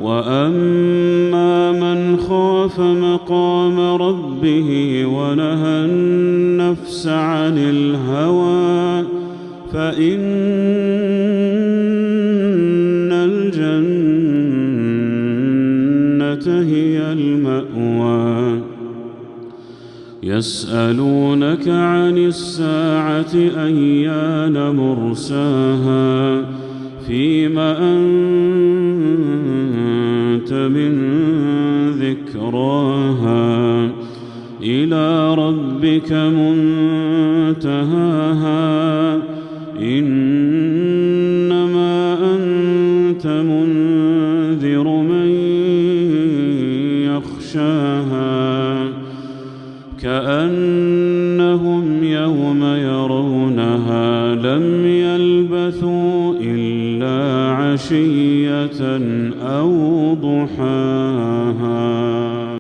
وأما من خاف مقام ربه ونهى النفس عن الهوى فإن الجنة هي المأوى يسألونك عن الساعة أيان مرساها فيم أنت من ذكراها إلى ربك منتهاها إنما أنت منذر من يخشاها كأنهم يوم يرونها لم يلبثوا إلا عشية أو ضحاها.